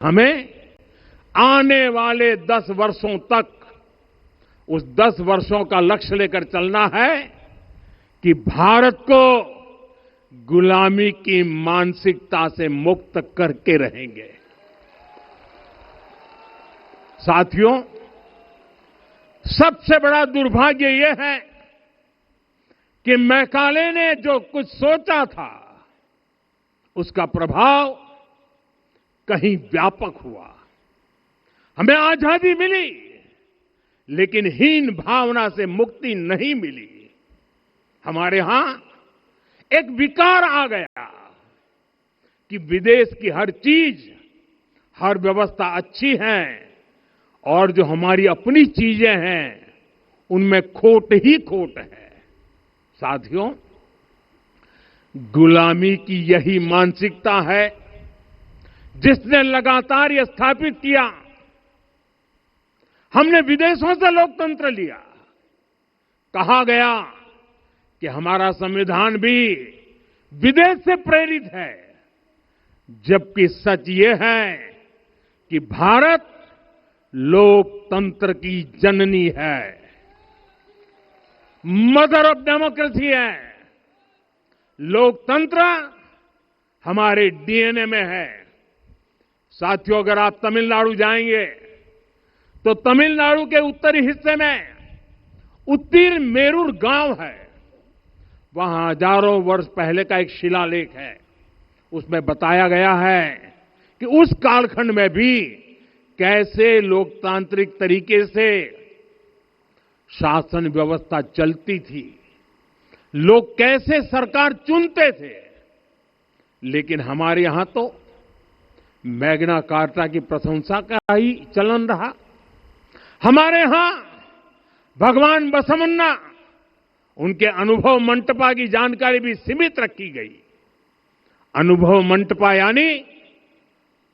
हमें आने वाले 10 वर्षों तक उस 10 वर्षों का लक्ष्य लेकर चलना है कि भारत को गुलामी की मानसिकता से मुक्त करके रहेंगे। साथियों, सबसे बड़ा दुर्भाग्य यह है कि मैकाले ने जो कुछ सोचा था उसका प्रभाव कहीं व्यापक हुआ। हमें आजादी मिली, लेकिन हीन भावना से मुक्ति नहीं मिली। हमारे यहां एक विकार आ गया कि विदेश की हर चीज, हर व्यवस्था अच्छी है और जो हमारी अपनी चीजें हैं उनमें खोट ही खोट है। साथियों, गुलामी की यही मानसिकता है जिसने लगातार यह स्थापित किया। हमने विदेशों से लोकतंत्र लिया। कहा गया कि हमारा संविधान भी विदेश से प्रेरित है, जबकि सच ये है कि भारत लोकतंत्र की जननी है, मदर ऑफ डेमोक्रेसी है। लोकतंत्र हमारे डीएनए में है। साथियों, अगर आप तमिलनाडु जाएंगे तो तमिलनाडु के उत्तरी हिस्से में उत्तीरमेरूर गांव है। वहां हजारों वर्ष पहले का एक शिलालेख है। उसमें बताया गया है कि उस कालखंड में भी कैसे लोकतांत्रिक तरीके से शासन व्यवस्था चलती थी, लोग कैसे सरकार चुनते थे। लेकिन हमारे यहां तो मैग्ना कार्टा की प्रशंसा का ही चलन रहा। हमारे यहां भगवान बसवन्ना, उनके अनुभव मंटपा की जानकारी भी सीमित रखी गई। अनुभव मंटपा यानी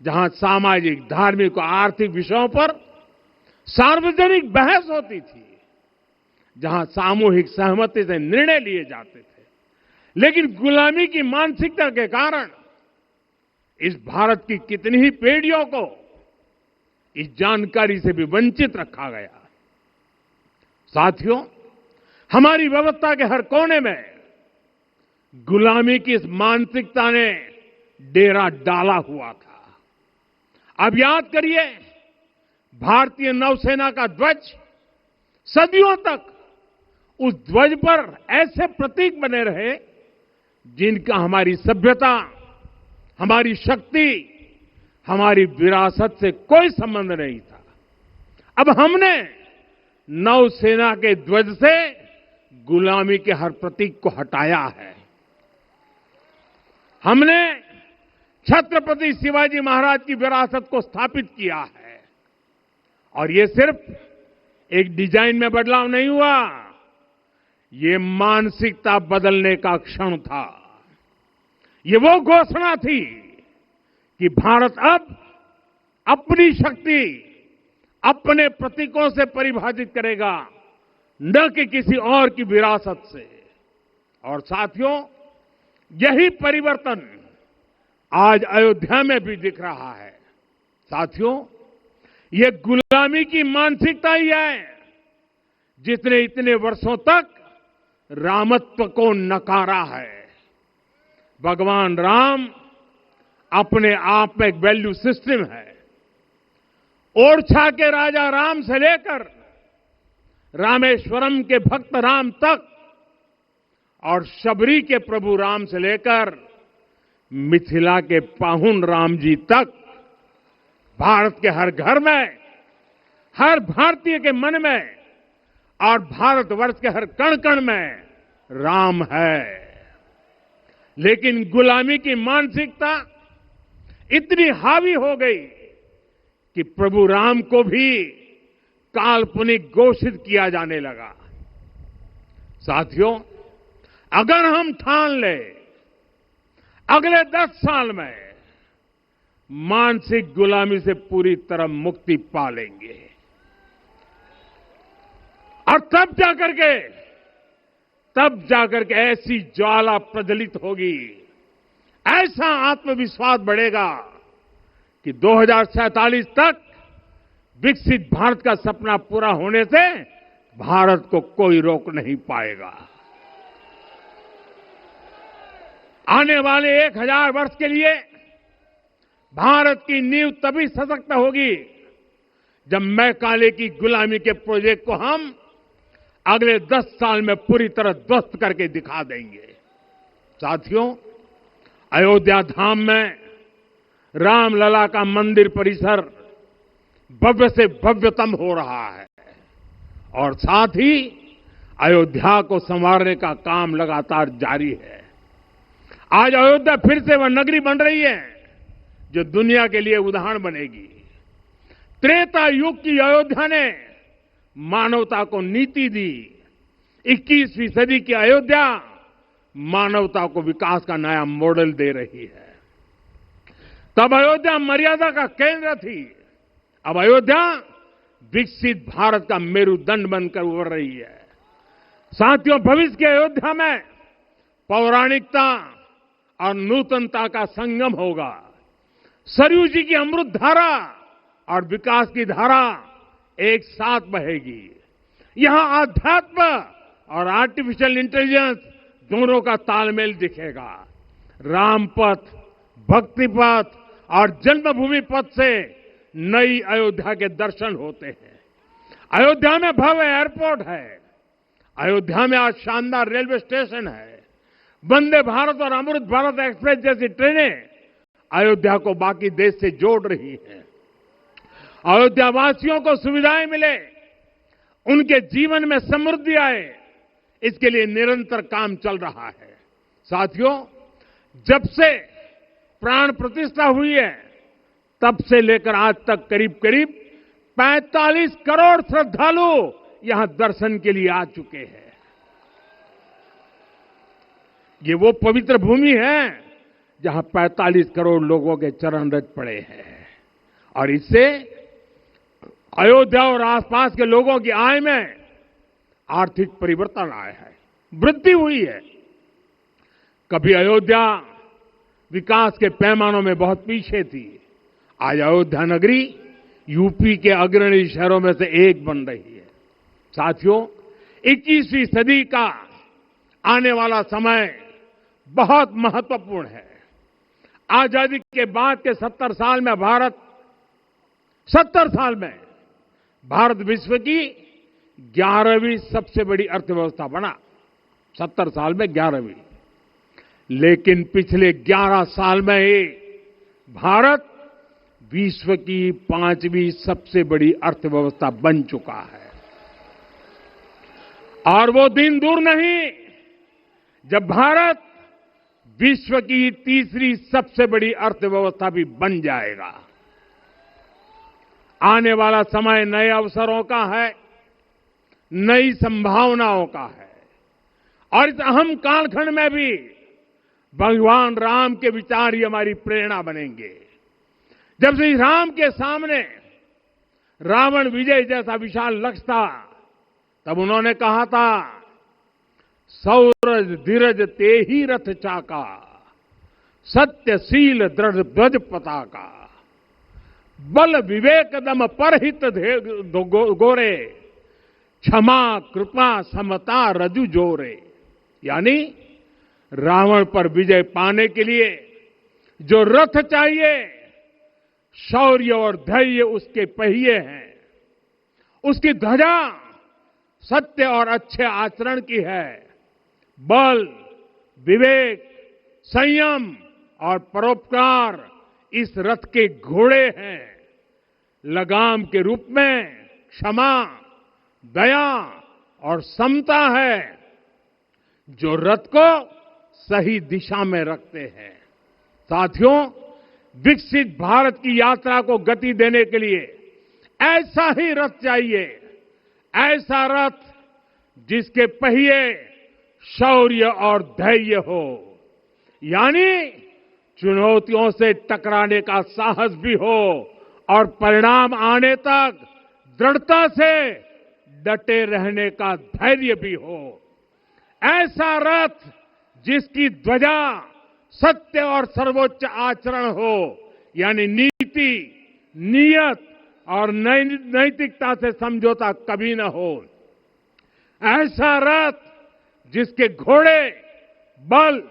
जहां सामाजिक, धार्मिक और आर्थिक विषयों पर सार्वजनिक बहस होती थी, जहां सामूहिक सहमति से निर्णय लिए जाते थे। लेकिन गुलामी की मानसिकता के कारण इस भारत की कितनी ही पीढ़ियों को इस जानकारी से भी वंचित रखा गया। साथियों, हमारी व्यवस्था के हर कोने में गुलामी की इस मानसिकता ने डेरा डाला हुआ था। अब याद करिए, भारतीय नौसेना का ध्वज सदियों तक उस ध्वज पर ऐसे प्रतीक बने रहे जिनका हमारी सभ्यता, हमारी शक्ति, हमारी विरासत से कोई संबंध नहीं था। अब हमने नौसेना के ध्वज से गुलामी के हर प्रतीक को हटाया है। हमने छत्रपति शिवाजी महाराज की विरासत को स्थापित किया है। और ये सिर्फ एक डिजाइन में बदलाव नहीं हुआ, ये मानसिकता बदलने का क्षण था। ये वो घोषणा थी कि भारत अब अपनी शक्ति अपने प्रतीकों से परिभाषित करेगा, न कि किसी और की विरासत से। और साथियों, यही परिवर्तन आज अयोध्या में भी दिख रहा है। साथियों, ये गुलामी की मानसिकता ही है जिसने इतने वर्षों तक रामत्व को नकारा है। भगवान राम अपने आप में एक वैल्यू सिस्टम है। ओरछा के राजा राम से लेकर रामेश्वरम के भक्त राम तक और शबरी के प्रभु राम से लेकर मिथिला के पाहुन राम जी तक, भारत के हर घर में, हर भारतीय के मन में और भारतवर्ष के हर कण कण में राम है। लेकिन गुलामी की मानसिकता इतनी हावी हो गई कि प्रभु राम को भी काल्पनिक घोषित किया जाने लगा। साथियों, अगर हम ठान लें अगले 10 साल में मानसिक गुलामी से पूरी तरह मुक्ति पा लेंगे, और तब जाकर के ऐसी ज्वाला प्रज्वलित होगी, ऐसा आत्मविश्वास बढ़ेगा कि 2047 तक विकसित भारत का सपना पूरा होने से भारत को कोई रोक नहीं पाएगा। आने वाले 1000 वर्ष के लिए भारत की नींव तभी सशक्त होगी जब मैकाले की गुलामी के प्रोजेक्ट को हम अगले 10 साल में पूरी तरह ध्वस्त करके दिखा देंगे। साथियों, अयोध्या धाम में रामलला का मंदिर परिसर भव्य से भव्यतम हो रहा है और साथ ही अयोध्या को संवारने का काम लगातार जारी है। आज अयोध्या फिर से वह नगरी बन रही है जो दुनिया के लिए उदाहरण बनेगी। त्रेता युग की अयोध्या ने मानवता को नीति दी। 21वीं सदी की अयोध्या मानवता को विकास का नया मॉडल दे रही है। तब अयोध्या मर्यादा का केंद्र थी, अब अयोध्या विकसित भारत का मेरुदंड बनकर उभर रही है। साथियों, भविष्य की अयोध्या में पौराणिकता और नूतनता का संगम होगा। सरयू जी की अमृत धारा और विकास की धारा एक साथ बहेगी। यहां आध्यात्म और आर्टिफिशियल इंटेलिजेंस दोनों का तालमेल दिखेगा। राम पथ, भक्ति पथ और जन्मभूमि पथ से नई अयोध्या के दर्शन होते हैं। अयोध्या में भव्य एयरपोर्ट है। अयोध्या में आज शानदार रेलवे स्टेशन है। वंदे भारत और अमृत भारत एक्सप्रेस जैसी ट्रेनें अयोध्या को बाकी देश से जोड़ रही हैं। अयोध्या वासियों को सुविधाएं मिले, उनके जीवन में समृद्धि आए, इसके लिए निरंतर काम चल रहा है। साथियों, जब से प्राण प्रतिष्ठा हुई है तब से लेकर आज तक करीब करीब 45 करोड़ श्रद्धालु यहां दर्शन के लिए आ चुके हैं। ये वो पवित्र भूमि है जहां 45 करोड़ लोगों के चरण रज पड़े हैं और इससे अयोध्या और आसपास के लोगों की आय में आर्थिक परिवर्तन आया है, वृद्धि हुई है। कभी अयोध्या विकास के पैमानों में बहुत पीछे थी। आज अयोध्या नगरी यूपी के अग्रणी शहरों में से एक बन रही है। साथियों, 21वीं सदी का आने वाला समय बहुत महत्वपूर्ण है। आजादी के बाद के 70 साल में भारत विश्व की 11वीं सबसे बड़ी अर्थव्यवस्था बना। 70 साल में 11वीं। लेकिन पिछले 11 साल में ही भारत विश्व की 5वीं सबसे बड़ी अर्थव्यवस्था बन चुका है। और वो दिन दूर नहीं जब भारत विश्व की 3री सबसे बड़ी अर्थव्यवस्था भी बन जाएगा। आने वाला समय नए अवसरों का है, नई संभावनाओं का है और इस अहम कालखंड में भी भगवान राम के विचार ही हमारी प्रेरणा बनेंगे। जब श्री राम के सामने रावण विजय जैसा विशाल लक्ष्य था, तब उन्होंने कहा था, सौरज धीरज ते ही रथ चाका, सत्यशील दृढ़ ध्वज पताका, बल विवेक दम परहित गोरे, क्षमा कृपा समता रजु जोरे। यानी रावण पर विजय पाने के लिए जो रथ चाहिए, शौर्य और धैर्य उसके पहिए हैं, उसकी ध्वजा सत्य और अच्छे आचरण की है, बल, विवेक, संयम और परोपकार इस रथ के घोड़े हैं। लगाम के रूप में क्षमा, दया और समता है जो रथ को सही दिशा में रखते हैं। साथियों, विकसित भारत की यात्रा को गति देने के लिए ऐसा ही रथ चाहिए, ऐसा रथ जिसके पहिए शौर्य और धैर्य हो, यानी चुनौतियों से टकराने का साहस भी हो और परिणाम आने तक दृढ़ता से डटे रहने का धैर्य भी हो। ऐसा रथ जिसकी ध्वजा सत्य और सर्वोच्च आचरण हो, यानी नीति नीति, नियत और नैतिकता से समझौता कभी न हो। ऐसा रथ जिसके घोड़े बल,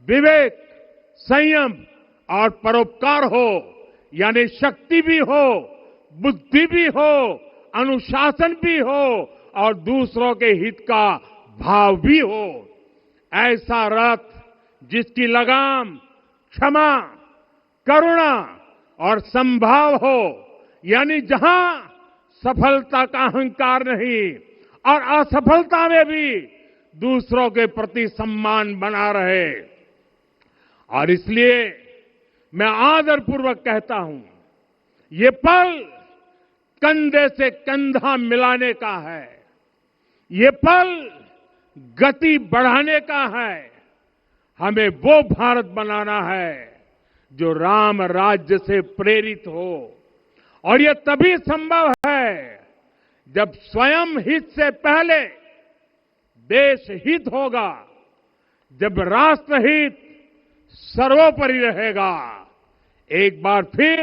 विवेक, संयम और परोपकार हो, यानी शक्ति भी हो, बुद्धि भी हो, अनुशासन भी हो और दूसरों के हित का भाव भी हो। ऐसा रथ जिसकी लगाम क्षमा, करुणा और संभाव हो, यानी जहां सफलता का अहंकार नहीं और असफलता में भी दूसरों के प्रति सम्मान बना रहे। और इसलिए मैं आदरपूर्वक कहता हूं, ये पल कंधे से कंधा मिलाने का है, ये पल गति बढ़ाने का है। हमें वो भारत बनाना है जो राम राज्य से प्रेरित हो, और ये तभी संभव है जब स्वयं हित से पहले देश हित होगा, जब राष्ट्रहित सर्वोपरि रहेगा। एक बार फिर